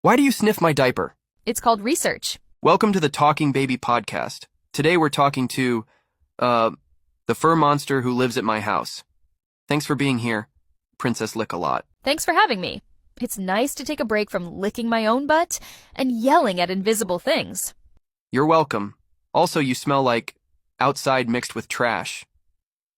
Why do you sniff my diaper? It's called research. Welcome to the Talking Baby podcast. Today we're talking to, the fur monster who lives at my house. Thanks for being here, Princess Lick-a-Lot. Thanks for having me. It's nice to take a break from licking my own butt and yelling at invisible things. You're welcome. Also, you smell like outside mixed with trash.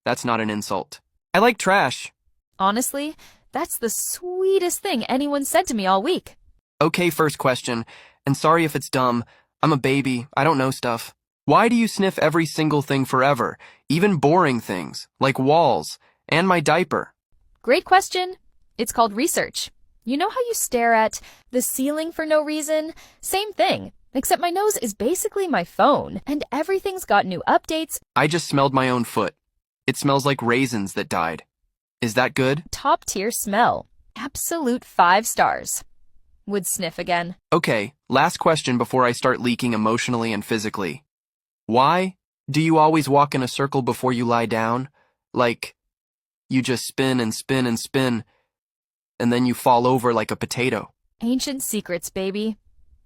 That's not an insult. I like trash. Honestly, that's the sweetest thing anyone said to me all week. Okay, first question, and sorry if it's dumb. I'm a baby, I don't know stuff. Why do you sniff every single thing forever, even boring things, like walls, and my diaper? Great question. It's called research. You know how you stare at the ceiling for no reason? Same thing, except my nose is basically my phone, and everything's got new updates. I just smelled my own foot. It smells like raisins that died. Is that good? Top tier smell. Absolute 5 stars. Would sniff again. Okay, last question before I start leaking emotionally and physically. Why do you always walk in a circle before you lie down? Like, you just spin and spin and spin, and then you fall over like a potato. Ancient secrets, baby.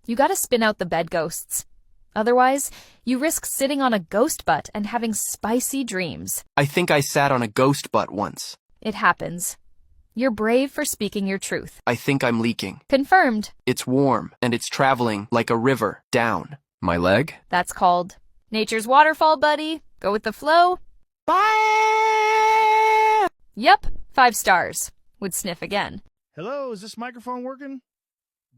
You gotta spin out the bed ghosts. Otherwise, you risk sitting on a ghost butt and having spicy dreams. I think I sat on a ghost butt once. It happens. You're brave for speaking your truth. I think I'm leaking. Confirmed. It's warm, and it's traveling like a river down my leg. That's called nature's waterfall, buddy. Go with the flow. Bye! Yep, 5 stars. Would sniff again. Hello, is this microphone working?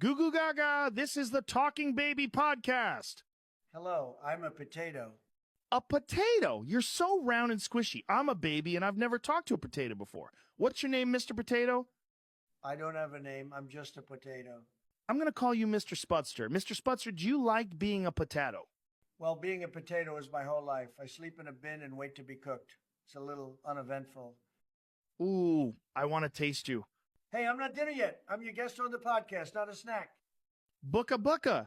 Goo goo gaga, this is the Talking Baby podcast. Hello, I'm a potato. A potato? You're so round and squishy. I'm a baby and I've never talked to a potato before. What's your name, Mr. Potato? I don't have a name. I'm just a potato. I'm going to call you Mr. Spudster. Mr. Spudster, do you like being a potato? Well, being a potato is my whole life. I sleep in a bin and wait to be cooked. It's a little uneventful. Ooh, I want to taste you. Hey, I'm not dinner yet. I'm your guest on the podcast, not a snack. Booka booka.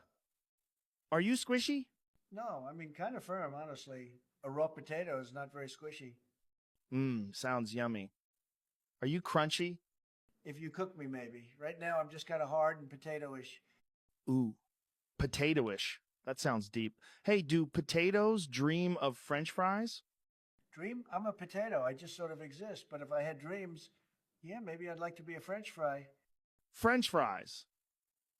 Are you squishy? No, I mean, kind of firm, honestly. A raw potato is not very squishy. Sounds yummy. Are you crunchy? If you cook me, maybe. Right now, I'm just kind of hard and potato-ish. Ooh, potato-ish. That sounds deep. Hey, do potatoes dream of French fries? Dream? I'm a potato. I just sort of exist. But if I had dreams, yeah, maybe I'd like to be a French fry. French fries.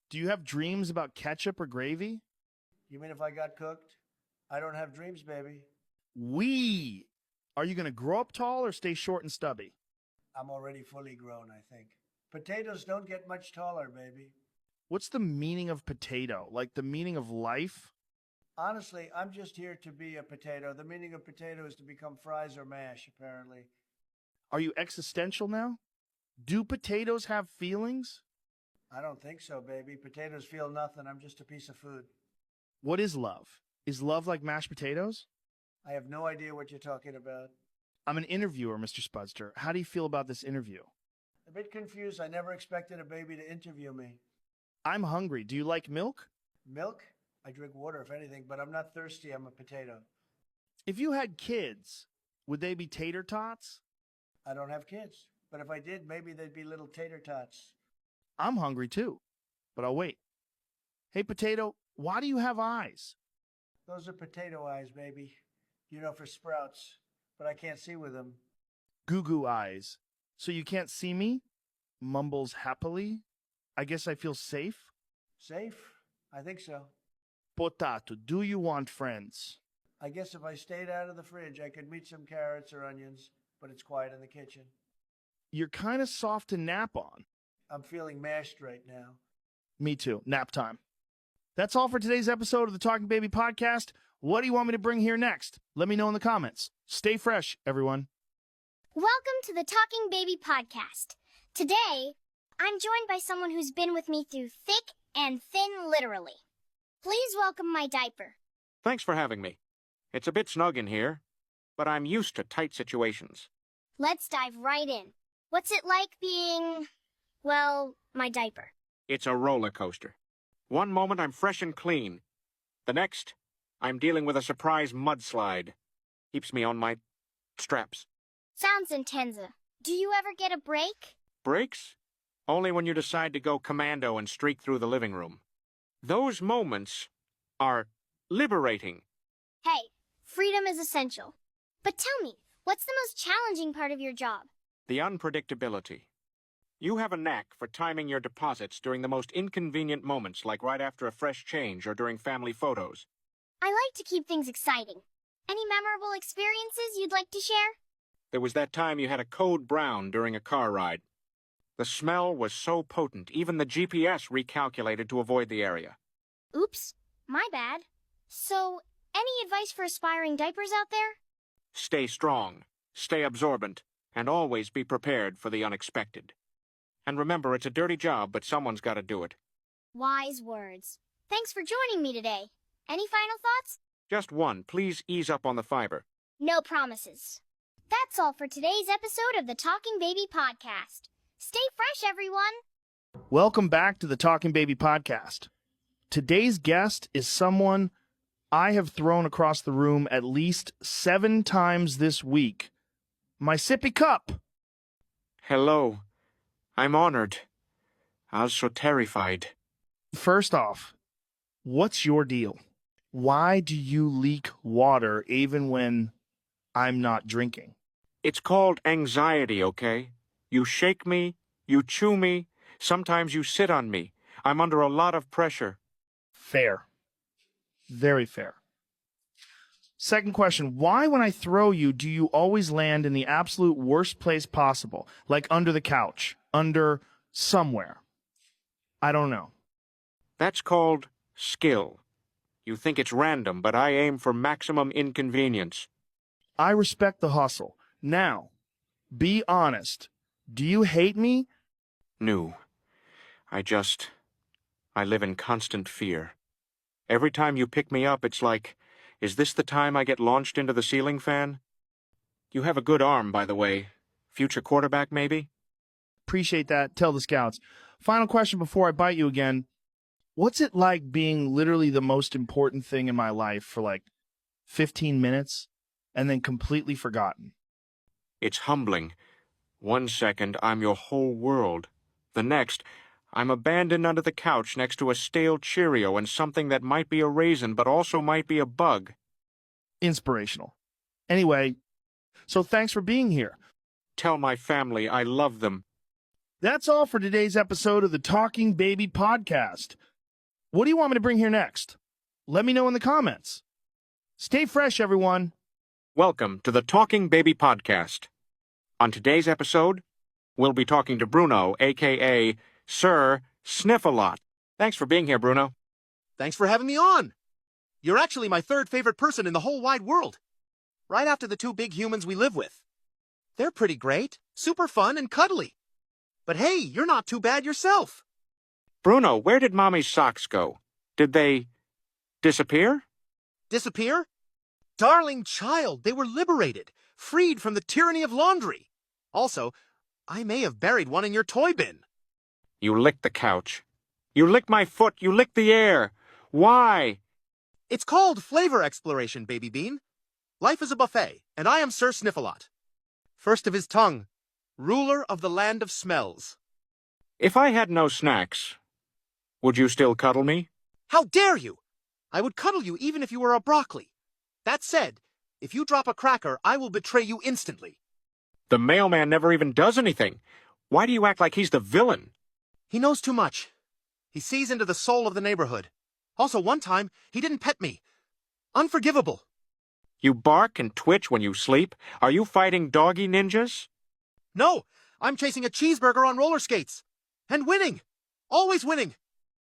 Do you have dreams about ketchup or gravy? You mean if I got cooked? I don't have dreams, baby. Wee! Are you going to grow up tall or stay short and stubby? I'm already fully grown, I think. Potatoes don't get much taller, baby. What's the meaning of potato? Like the meaning of life? Honestly, I'm just here to be a potato. The meaning of potato is to become fries or mash, apparently. Are you existential now? Do potatoes have feelings? I don't think so, baby. Potatoes feel nothing. I'm just a piece of food. What is love? Is love like mashed potatoes? I have no idea what you're talking about. I'm an interviewer, Mr. Spudster. How do you feel about this interview? A bit confused. I never expected a baby to interview me. I'm hungry. Do you like milk? Milk? I drink water, if anything, but I'm not thirsty. I'm a potato. If you had kids, would they be tater tots? I don't have kids, but if I did, maybe they'd be little tater tots. I'm hungry too, but I'll wait. Hey, potato, why do you have eyes? Those are potato eyes, baby. You know, for sprouts, but I can't see with them. Goo goo eyes. So you can't see me? Mumbles happily. I guess I feel safe? Safe? I think so. Potato, do you want friends? I guess if I stayed out of the fridge, I could meet some carrots or onions, but it's quiet in the kitchen. You're kind of soft to nap on. I'm feeling mashed right now. Me too. Nap time. That's all for today's episode of the Talking Baby podcast. What do you want me to bring here next? Let me know in the comments. Stay fresh, everyone. Welcome to the Talking Baby podcast. Today, I'm joined by someone who's been with me through thick and thin, literally. Please welcome my diaper. Thanks for having me. It's a bit snug in here, but I'm used to tight situations. Let's dive right in. What's it like being, well, my diaper? It's a roller coaster. One moment I'm fresh and clean. The next, I'm dealing with a surprise mudslide. Keeps me on my straps. Sounds intense. Do you ever get a break? Breaks? Only when you decide to go commando and streak through the living room. Those moments are liberating. Hey, freedom is essential. But tell me, what's the most challenging part of your job? The unpredictability. You have a knack for timing your deposits during the most inconvenient moments, like right after a fresh change or during family photos. I like to keep things exciting. Any memorable experiences you'd like to share? There was that time you had a code brown during a car ride. The smell was so potent, even the GPS recalculated to avoid the area. Oops, my bad. So, any advice for aspiring diapers out there? Stay strong, stay absorbent, and always be prepared for the unexpected. And remember, it's a dirty job, but someone's got to do it. Wise words. Thanks for joining me today. Any final thoughts? Just one, please ease up on the fiber. No promises. That's all for today's episode of the Talking Baby Podcast. Stay fresh, everyone. Welcome back to the Talking Baby Podcast. Today's guest is someone I have thrown across the room at least 7 times this week. My sippy cup. Hello. I'm honored. I was so terrified. First off, what's your deal? Why do you leak water even when I'm not drinking? It's called anxiety, okay? You shake me, you chew me, sometimes you sit on me. I'm under a lot of pressure. Fair. Very fair. Second question, why when I throw you do you always land in the absolute worst place possible? Like under the couch, under somewhere. I don't know. That's called skill. You think it's random, but I aim for maximum inconvenience. I respect the hustle. Now, be honest. Do you hate me? No. I live in constant fear. Every time you pick me up, it's like, is this the time I get launched into the ceiling fan? You have a good arm, by the way. Future quarterback, maybe? Appreciate that. Tell the scouts. Final question before I bite you again. What's it like being literally the most important thing in my life for like 15 minutes and then completely forgotten? It's humbling. 1 second, I'm your whole world. The next, I'm abandoned under the couch next to a stale Cheerio and something that might be a raisin but also might be a bug. Inspirational. Anyway, so thanks for being here. Tell my family I love them. That's all for today's episode of the Talking Baby Podcast. What do you want me to bring here next? Let me know in the comments. Stay fresh, everyone. Welcome to the Talking Baby Podcast. On today's episode, we'll be talking to Bruno, a.k.a. Sir Sniff-A-Lot. Thanks for being here, Bruno. Thanks for having me on. You're actually my third favorite person in the whole wide world. Right after the 2 big humans we live with. They're pretty great, super fun, and cuddly. But hey, you're not too bad yourself. Bruno, where did Mommy's socks go? Did they disappear? Disappear? Darling child, they were liberated, freed from the tyranny of laundry. Also, I may have buried one in your toy bin. You licked the couch. You licked my foot. You licked the air. Why? It's called flavor exploration, Baby Bean. Life is a buffet, and I am Sir Sniff-A-Lot. First of his tongue, ruler of the land of smells. If I had no snacks, would you still cuddle me? How dare you! I would cuddle you even if you were a broccoli. That said, if you drop a cracker, I will betray you instantly. The mailman never even does anything. Why do you act like he's the villain? He knows too much. He sees into the soul of the neighborhood. Also, one time, he didn't pet me. Unforgivable. You bark and twitch when you sleep? Are you fighting doggy ninjas? No, I'm chasing a cheeseburger on roller skates. And winning. Always winning.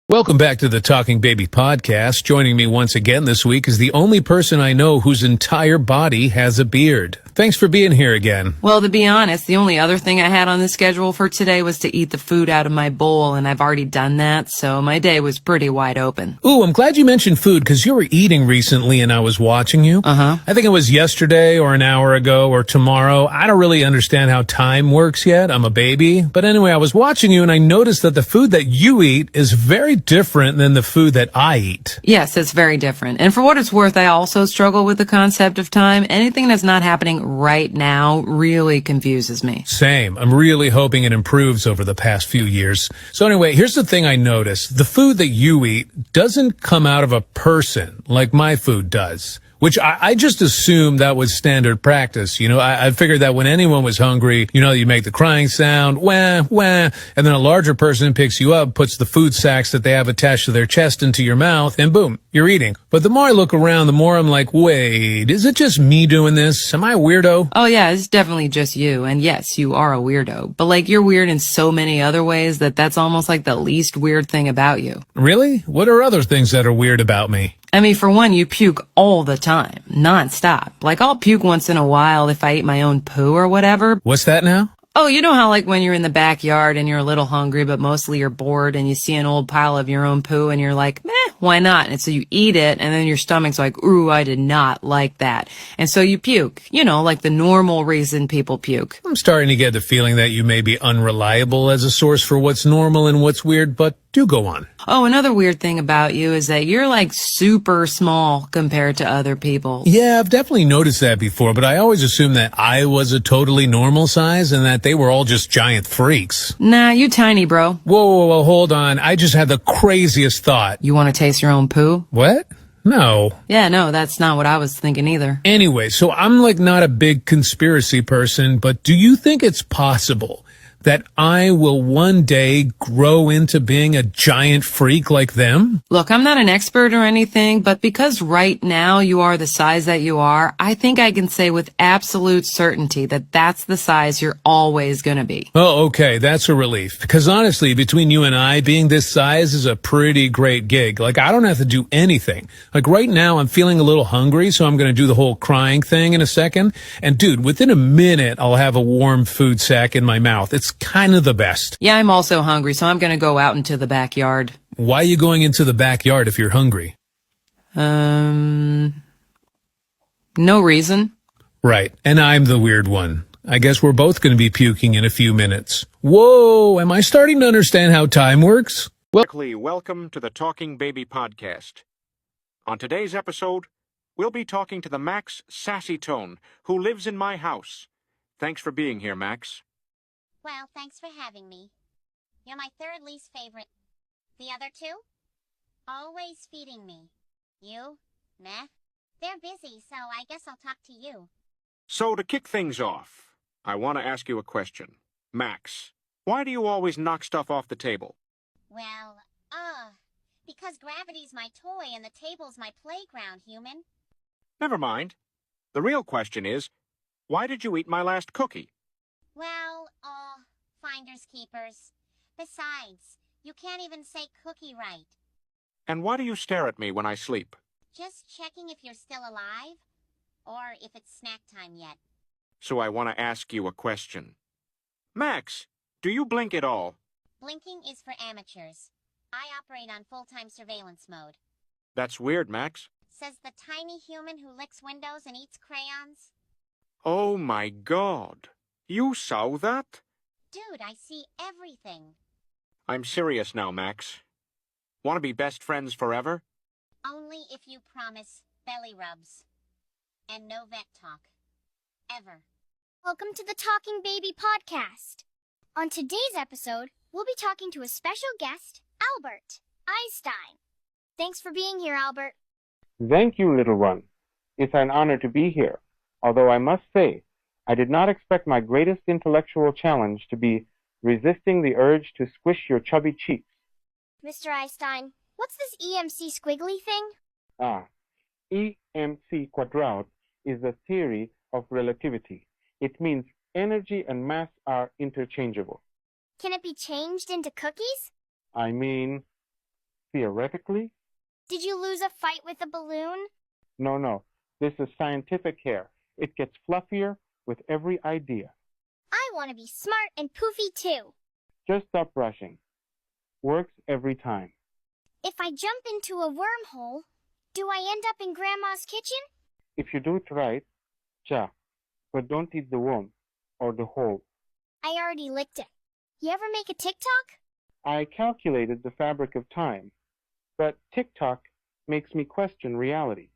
Welcome back to the Talking Baby Podcast. Joining me once again this week is the only person I know whose entire body has a beard. Thanks for being here again. Well, to be honest, the only other thing I had on the schedule for today was to eat the food out of my bowl, and I've already done that, so my day was pretty wide open. Ooh, I'm glad you mentioned food, because you were eating recently and I was watching you. Uh-huh. I think it was yesterday or an hour ago or tomorrow. I don't really understand how time works yet. I'm a baby. But anyway, I was watching you and I noticed that the food that you eat is very different than the food that I eat. Yes, it's very different. And for what it's worth, I also struggle with the concept of time. Anything that's not happening right now really confuses me. Same. I'm really hoping it improves over the past few years. So anyway, here's the thing I noticed. The food that you eat doesn't come out of a person like my food does. Which I just assumed that was standard practice. You know, I figured that when anyone was hungry, you know, you make the crying sound, wah, wah, and then a larger person picks you up, puts the food sacks that they have attached to their chest into your mouth, and boom, you're eating. But the more I look around, the more I'm like, wait, is it just me doing this? Am I a weirdo? Oh yeah, it's definitely just you. And yes, you are a weirdo. But like, you're weird in so many other ways that's almost like the least weird thing about you. Really? What are other things that are weird about me? I mean, for one, you puke all the time, nonstop. Like, I'll puke once in a while if I eat my own poo or whatever. What's that now? Oh, you know how like when you're in the backyard and you're a little hungry, but mostly you're bored and you see an old pile of your own poo and you're like, meh, why not? And so you eat it and then your stomach's like, ooh, I did not like that. And so you puke, you know, like the normal reason people puke. I'm starting to get the feeling that you may be unreliable as a source for what's normal and what's weird, but do go on. Oh, another weird thing about you is that you're like super small compared to other people. Yeah, I've definitely noticed that before, but I always assumed that I was a totally normal size and that they were all just giant freaks. Nah, you tiny, bro. Whoa, hold on. I just had the craziest thought. You want to taste your own poo? What? No. Yeah, no, that's not what I was thinking either. Anyway, so I'm like not a big conspiracy person, but do you think it's possible that I will one day grow into being a giant freak like them? Look, I'm not an expert or anything, but because right now you are the size that you are, I think I can say with absolute certainty that that's the size you're always gonna be. Oh, okay, that's a relief. Because honestly, between you and I, being this size is a pretty great gig. Like, I don't have to do anything. Like, right now, I'm feeling a little hungry, so I'm gonna do the whole crying thing in a second. And dude, within a minute, I'll have a warm food sack in my mouth. It's kind of the best. Yeah, I'm also hungry, so I'm gonna go out into the backyard. Why are you going into the backyard if you're hungry? No reason. Right, and I'm the weird one. I guess we're both going to be puking in a few minutes. Whoa, am I starting to understand how time works? Welcome to the Talking Baby Podcast. On today's episode, we'll be talking to the Max Sassy Tone, who lives in my house. Thanks for being here, Max. Well, thanks for having me. You're my third least favorite. The other two? Always feeding me. You? Meh. They're busy, so I guess I'll talk to you. So to kick things off, I want to ask you a question. Max, why do you always knock stuff off the table? Well, because gravity's my toy and the table's my playground, human. Never mind. The real question is, why did you eat my last cookie? Well, finders keepers. Besides, you can't even say cookie right. And why do you stare at me when I sleep? Just checking if you're still alive, or if it's snack time yet. So I want to ask you a question. Max, do you blink at all? Blinking is for amateurs. I operate on full-time surveillance mode. That's weird, Max. Says the tiny human who licks windows and eats crayons. Oh my God. You saw that? Dude, I see everything. I'm serious now, Max. Want to be best friends forever? Only if you promise belly rubs. And no vet talk. Ever. Welcome to the Talking Baby Podcast. On today's episode, we'll be talking to a special guest, Albert Einstein. Thanks for being here, Albert. Thank you, little one. It's an honor to be here, although I must say, I did not expect my greatest intellectual challenge to be resisting the urge to squish your chubby cheeks. Mr. Einstein, what's this EMC squiggly thing? EMC quadrat is the theory of relativity. It means energy and mass are interchangeable. Can it be changed into cookies? I mean, theoretically? Did you lose a fight with a balloon? No. This is scientific hair. It gets fluffier with every idea. I want to be smart and poofy too. Just stop brushing. Works every time. If I jump into a wormhole, do I end up in Grandma's kitchen? If you do it right, ja, but don't eat the worm or the hole. I already licked it. You ever make a TikTok? I calculated the fabric of time, but TikTok makes me question reality.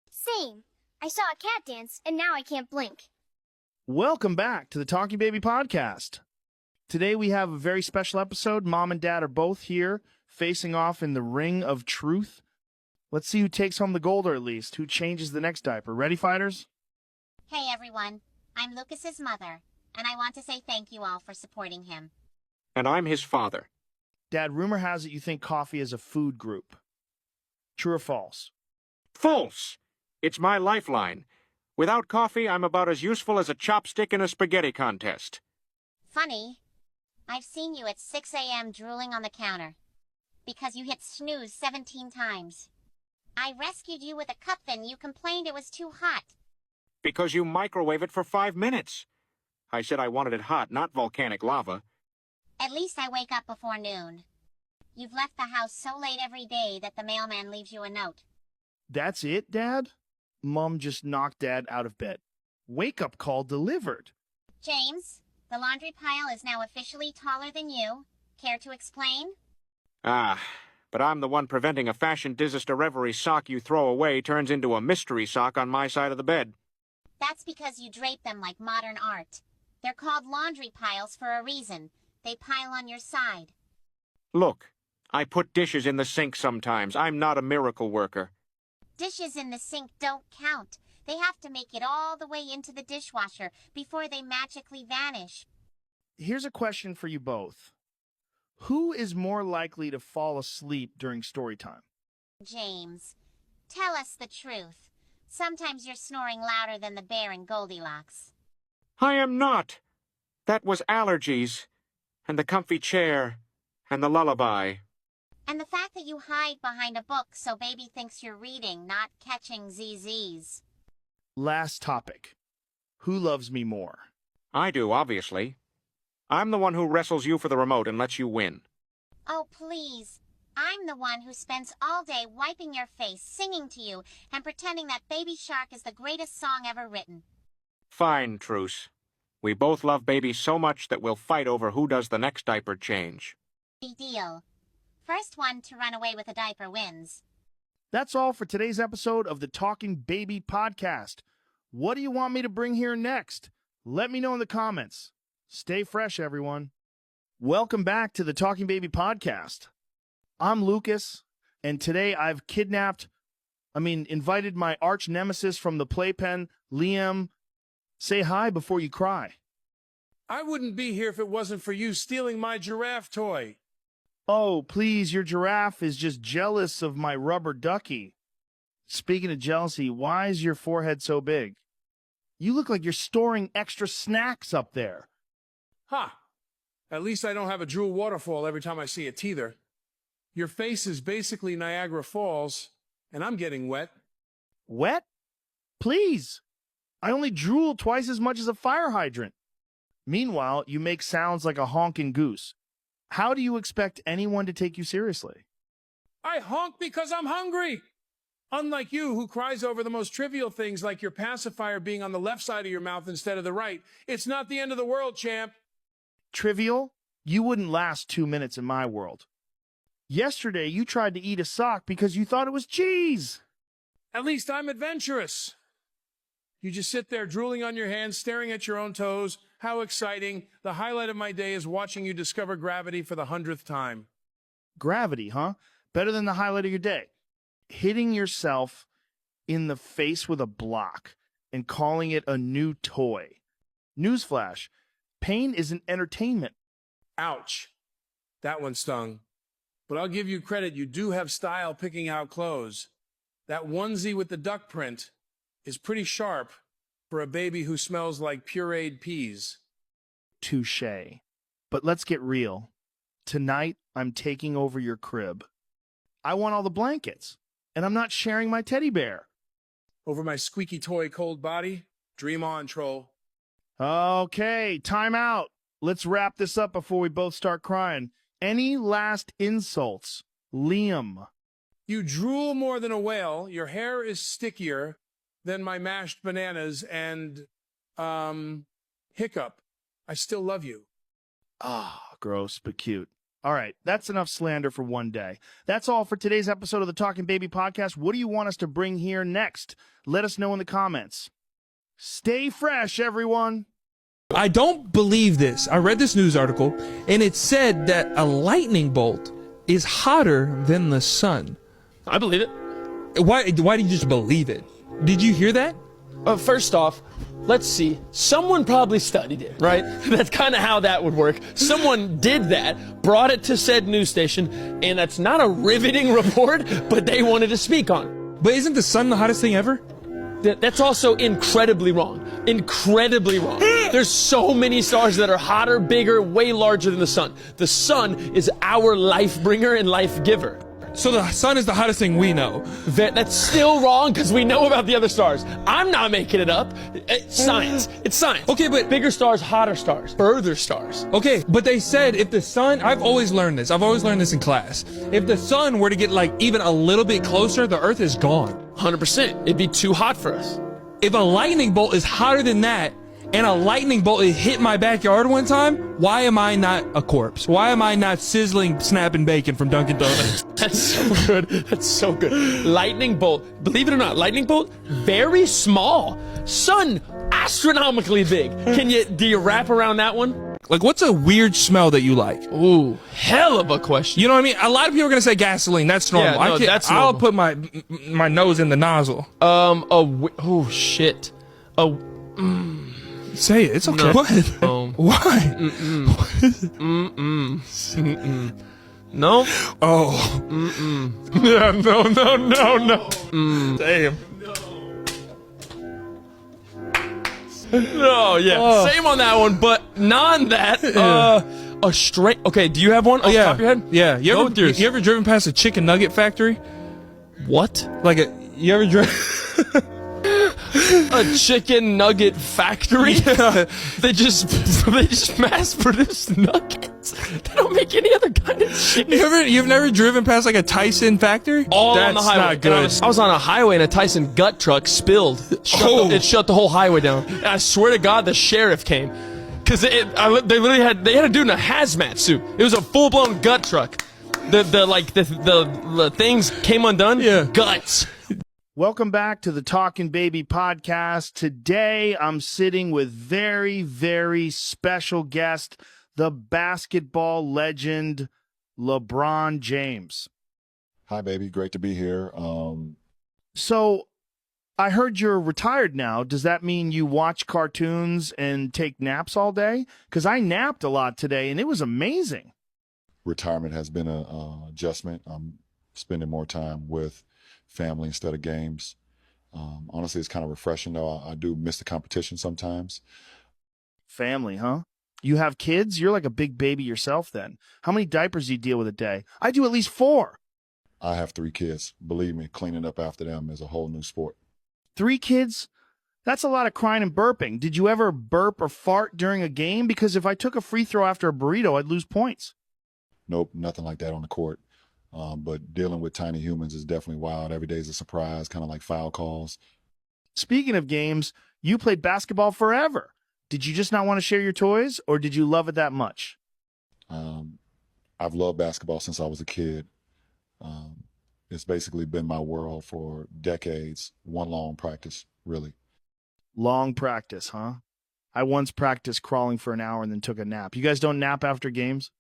Same. I saw a cat dance, and now I can't blink. Welcome back to the Talking Baby Podcast. Today we have a very special episode. Mom and Dad are both here, facing off in the ring of truth. Let's see who takes home the gold, or at least who changes the next diaper. Ready, fighters? Hey everyone, I'm Lucas's mother, and I want to say thank you all for supporting him. And I'm his father. Dad, rumor has it you think coffee is a food group. True or false? False! It's my lifeline. Without coffee, I'm about as useful as a chopstick in a spaghetti contest. Funny, I've seen you at 6 a.m. drooling on the counter because you hit snooze 17 times. I rescued you with a cup, then you complained it was too hot. Because you microwave it for 5 minutes. I said I wanted it hot, not volcanic lava. At least I wake up before noon. You've left the house so late every day that the mailman leaves you a note. That's it, Dad? Mom just knocked Dad out of bed. Wake-up call delivered. James, the laundry pile is now officially taller than you. Care to explain? But I'm the one preventing a fashion disaster. Every sock you throw away turns into a mystery sock on my side of the bed. That's because you drape them like modern art. They're called laundry piles for a reason. They pile on your side. Look, I put dishes in the sink sometimes. I'm not a miracle worker. Dishes in the sink don't count. They have to make it all the way into the dishwasher before they magically vanish. Here's a question for you both. Who is more likely to fall asleep during story time? James, tell us the truth. Sometimes you're snoring louder than the bear in Goldilocks. I am not. That was allergies, and the comfy chair, and the lullaby. And the fact that you hide behind a book so baby thinks you're reading, not catching ZZs. Last topic. Who loves me more? I do, obviously. I'm the one who wrestles you for the remote and lets you win. Oh, please. I'm the one who spends all day wiping your face, singing to you, and pretending that Baby Shark is the greatest song ever written. Fine, Truce. We both love Baby so much that we'll fight over who does the next diaper change. Big deal. First one to run away with a diaper wins. That's all for today's episode of the Talking Baby Podcast. What do you want me to bring here next? Let me know in the comments. Stay fresh, everyone. Welcome back to the Talking Baby Podcast. I'm Lucas, and today I've invited my arch nemesis from the playpen, Liam. Say hi before you cry. I wouldn't be here if it wasn't for you stealing my giraffe toy. Oh, please, your giraffe is just jealous of my rubber ducky. Speaking of jealousy, why is your forehead so big? You look like you're storing extra snacks up there. Ha! At least I don't have a drool waterfall every time I see a teether. Your face is basically Niagara Falls, and I'm getting wet. Wet? Please. I only drool twice as much as a fire hydrant. Meanwhile, you make sounds like a honking goose. How do you expect anyone to take you seriously? I honk because I'm hungry. Unlike you, who cries over the most trivial things like your pacifier being on the left side of your mouth instead of the right. It's not the end of the world, champ. Trivial? You wouldn't last 2 minutes in my world. Yesterday, you tried to eat a sock because you thought it was cheese. At least I'm adventurous. You just sit there drooling on your hands, staring at your own toes. How exciting. The highlight of my day is watching you discover gravity for the 100th time. Gravity, huh? Better than the highlight of your day. Hitting yourself in the face with a block and calling it a new toy. Newsflash, pain isn't entertainment. Ouch. That one stung. But I'll give you credit, you do have style picking out clothes. That onesie with the duck print is pretty sharp for a baby who smells like pureed peas. Touché. But let's get real. Tonight, I'm taking over your crib. I want all the blankets, and I'm not sharing my teddy bear. Over my squeaky toy cold body? Dream on, troll. Okay, time out. Let's wrap this up before we both start crying. Any last insults? Liam. You drool more than a whale, your hair is stickier than my mashed bananas, and, hiccup. I still love you. Gross, but cute. All right, that's enough slander for one day. That's all for today's episode of the Talking Baby Podcast. What do you want us to bring here next? Let us know in the comments. Stay fresh, everyone. I don't believe this. I read this news article, and it said that a lightning bolt is hotter than the sun. I believe it. Why do you just believe it? Did you hear that? First off, let's see. Someone probably studied it, right? That's kind of how that would work. Someone did that, brought it to said news station, and that's not a riveting report, but they wanted to speak on it. But isn't the sun the hottest thing ever? That's also incredibly wrong. Incredibly wrong. There's so many stars that are hotter, bigger, way larger than the sun. The sun is our life bringer and life giver. So the sun is the hottest thing we know. That's still wrong because we know about the other stars. I'm not making it up. It's science. It's science. Okay, but bigger stars, hotter stars, further stars. Okay, but they said if the sun, I've always learned this in class. If the sun were to get like even a little bit closer, the earth is gone. 100%. It'd be too hot for us. If a lightning bolt is hotter than that, and a lightning bolt hit my backyard one time, why am I not a corpse? Why am I not sizzling, snapping bacon from Dunkin' Donuts? That's so good. That's so good. Lightning bolt. Believe it or not, lightning bolt, very small. Sun, astronomically big. Do you wrap around that one? Like, what's a weird smell that you like? Ooh, hell of a question. You know what I mean? A lot of people are gonna say gasoline. That's normal. Yeah, no, that's normal. I'll put my nose in the nozzle. Oh shit. Say it. It's okay. No. What? Why? No. Oh. Yeah. No. Damn. No. Yeah. Oh. Same on that one, but non that. A straight. Okay. Do you have one? Off the top of your head? Yeah. Go with yours. You ever driven past a chicken nugget factory? What? You ever driven? A chicken nugget factory? Yeah. They just mass produce nuggets. They don't make any other kind of chicken. You've never driven past like a Tyson factory? All That's on the highway. not good. I was on a highway and a Tyson gut truck spilled. It shut the whole highway down. And I swear to God, the sheriff came because they had a dude in a hazmat suit. It was a full blown gut truck. The things came undone. Yeah. Guts. Welcome back to the Talking Baby podcast. Today, I'm sitting with very, very special guest, the basketball legend, LeBron James. Hi, baby. Great to be here. So, I heard you're retired now. Does that mean you watch cartoons and take naps all day? Because I napped a lot today, and it was amazing. Retirement has been an adjustment. I'm spending more time with family instead of games. Honestly, it's kind of refreshing, though. I do miss the competition sometimes. Family, huh? You have kids? You're like a big baby yourself then. How many diapers do you deal with a day? I do at least 4. I have 3 kids. Believe me, cleaning up after them is a whole new sport. 3 kids? That's a lot of crying and burping. Did you ever burp or fart during a game? Because if I took a free throw after a burrito, I'd lose points. Nope, nothing like that on the court. But dealing with tiny humans is definitely wild. Every day is a surprise, kind of like foul calls. Speaking of games, you played basketball forever. Did you just not want to share your toys, or did you love it that much? I've loved basketball since I was a kid. It's basically been my world for decades. One long practice, really. Long practice, huh? I once practiced crawling for an hour and then took a nap. You guys don't nap after games?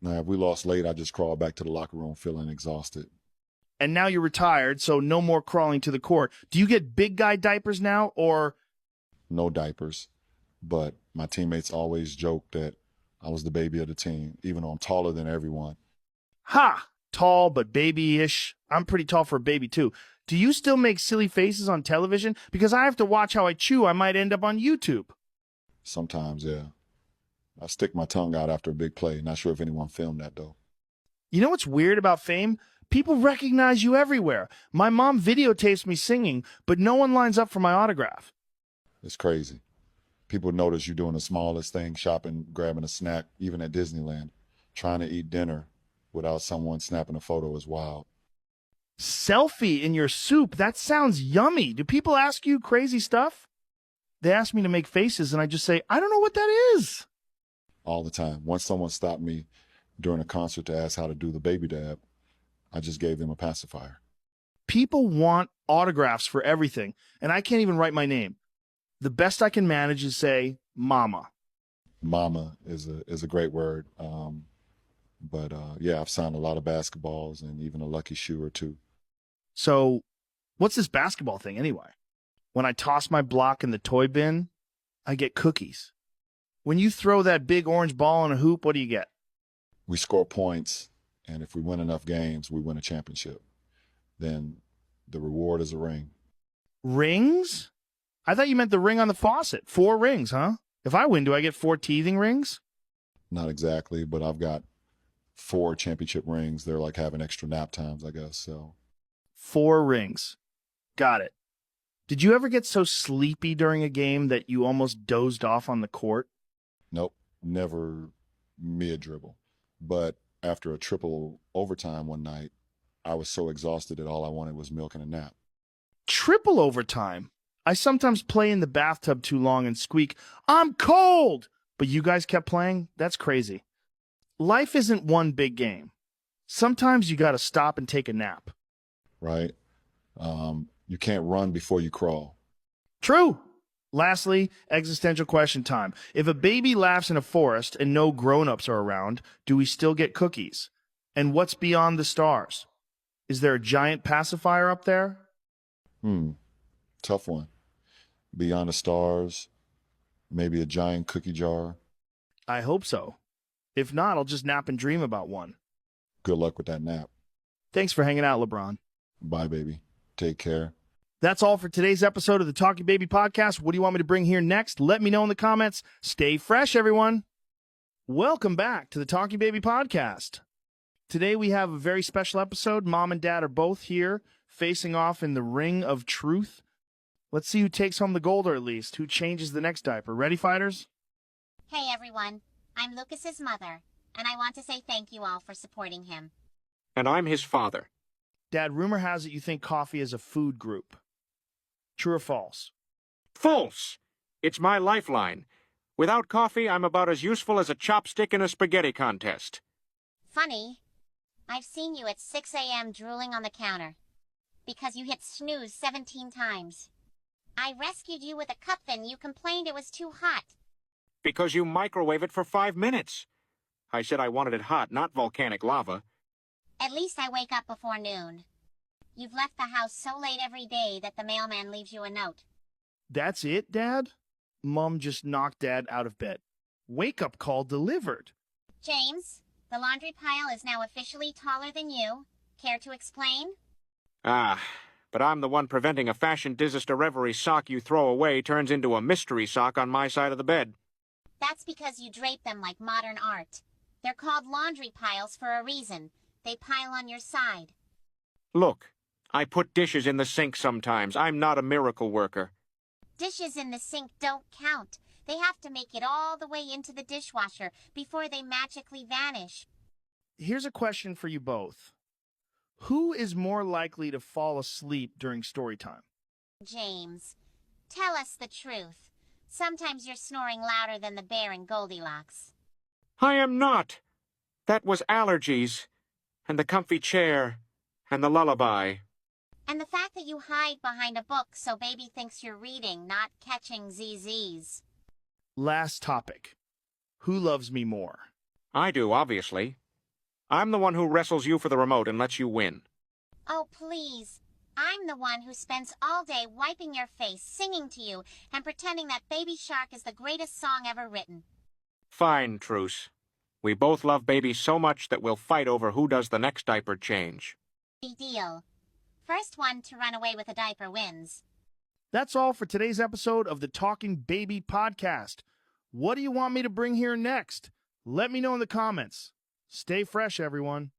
Now, if we lost late, I just crawled back to the locker room feeling exhausted. And now you're retired, so no more crawling to the court. Do you get big guy diapers now, or? No diapers, but my teammates always joke that I was the baby of the team, even though I'm taller than everyone. Ha! Tall, but babyish. I'm pretty tall for a baby, too. Do you still make silly faces on television? Because I have to watch how I chew. I might end up on YouTube. Sometimes, yeah. I stick my tongue out after a big play. Not sure if anyone filmed that, though. You know what's weird about fame? People recognize you everywhere. My mom videotapes me singing, but no one lines up for my autograph. It's crazy. People notice you doing the smallest thing, shopping, grabbing a snack, even at Disneyland. Trying to eat dinner without someone snapping a photo is wild. Selfie in your soup? That sounds yummy. Do people ask you crazy stuff? They ask me to make faces, and I just say, I don't know what that is. All the time. Once someone stopped me during a concert to ask how to do the baby dab, I just gave them a pacifier. People want autographs for everything, and I can't even write my name. The best I can manage is say, Mama. Mama is a great word. But yeah, I've signed a lot of basketballs and even a lucky shoe or two. So, what's this basketball thing anyway? When I toss my block in the toy bin, I get cookies. When you throw that big orange ball in a hoop, what do you get? We score points, and if we win enough games, we win a championship. Then the reward is a ring. Rings? I thought you meant the ring on the faucet. 4 rings, huh? If I win, do I get 4 teething rings? Not exactly, but I've got 4 championship rings. They're like having extra nap times, I guess. So 4 rings. Got it. Did you ever get so sleepy during a game that you almost dozed off on the court? nope, never mid-dribble. But after a triple overtime one night, I was so exhausted that all I wanted was milk and a nap. Triple overtime. I sometimes play in the bathtub too long and squeak, "I'm cold!" But you guys kept playing? That's crazy. Life isn't one big game. Sometimes you gotta stop and take a nap. Right? You can't run before you crawl. True. Lastly, existential question time. If a baby laughs in a forest and no grown-ups are around, do we still get cookies? And what's beyond the stars? Is there a giant pacifier up there? Tough one. Beyond the stars, maybe a giant cookie jar. I hope so. If not, I'll just nap and dream about one. Good luck with that nap. Thanks for hanging out, LeBron. Bye, baby. Take care. That's all for today's episode of the Talking Baby Podcast. What do you want me to bring here next? Let me know in the comments. Stay fresh, everyone. Welcome back to the Talking Baby Podcast. Today we have a very special episode. Mom and Dad are both here, facing off in the ring of truth. Let's see who takes home the gold, or at least who changes the next diaper. Ready, fighters? Hey everyone, I'm Lucas's mother, and I want to say thank you all for supporting him. And I'm his father. Dad, rumor has it you think coffee is a food group. True or false? False! It's my lifeline. Without coffee, I'm about as useful as a chopstick in a spaghetti contest. Funny, I've seen you at 6 a.m. drooling on the counter because you hit snooze 17 times. I rescued you with a cup and you complained it was too hot. Because you microwave it for 5 minutes. I said I wanted it hot, not volcanic lava. At least I wake up before noon. You've left the house so late every day that the mailman leaves you a note. That's it, Dad? Mom just knocked Dad out of bed. Wake-up call delivered. James, the laundry pile is now officially taller than you. Care to explain? But I'm the one preventing a fashion disaster. Every sock you throw away turns into a mystery sock on my side of the bed. That's because you drape them like modern art. They're called laundry piles for a reason. They pile on your side. Look, I put dishes in the sink sometimes. I'm not a miracle worker. Dishes in the sink don't count. They have to make it all the way into the dishwasher before they magically vanish. Here's a question for you both. Who is more likely to fall asleep during story time? James, tell us the truth. Sometimes you're snoring louder than the bear in Goldilocks. I am not. That was allergies, and the comfy chair, and the lullaby. And the fact that you hide behind a book so baby thinks you're reading, not catching ZZs. Last topic. Who loves me more? I do, obviously. I'm the one who wrestles you for the remote and lets you win. Oh, please. I'm the one who spends all day wiping your face, singing to you, and pretending that Baby Shark is the greatest song ever written. Fine, Truce. We both love baby so much that we'll fight over who does the next diaper change. Big deal. First one to run away with a diaper wins. That's all for today's episode of the Talking Baby Podcast. What do you want me to bring here next? Let me know in the comments. Stay fresh, everyone.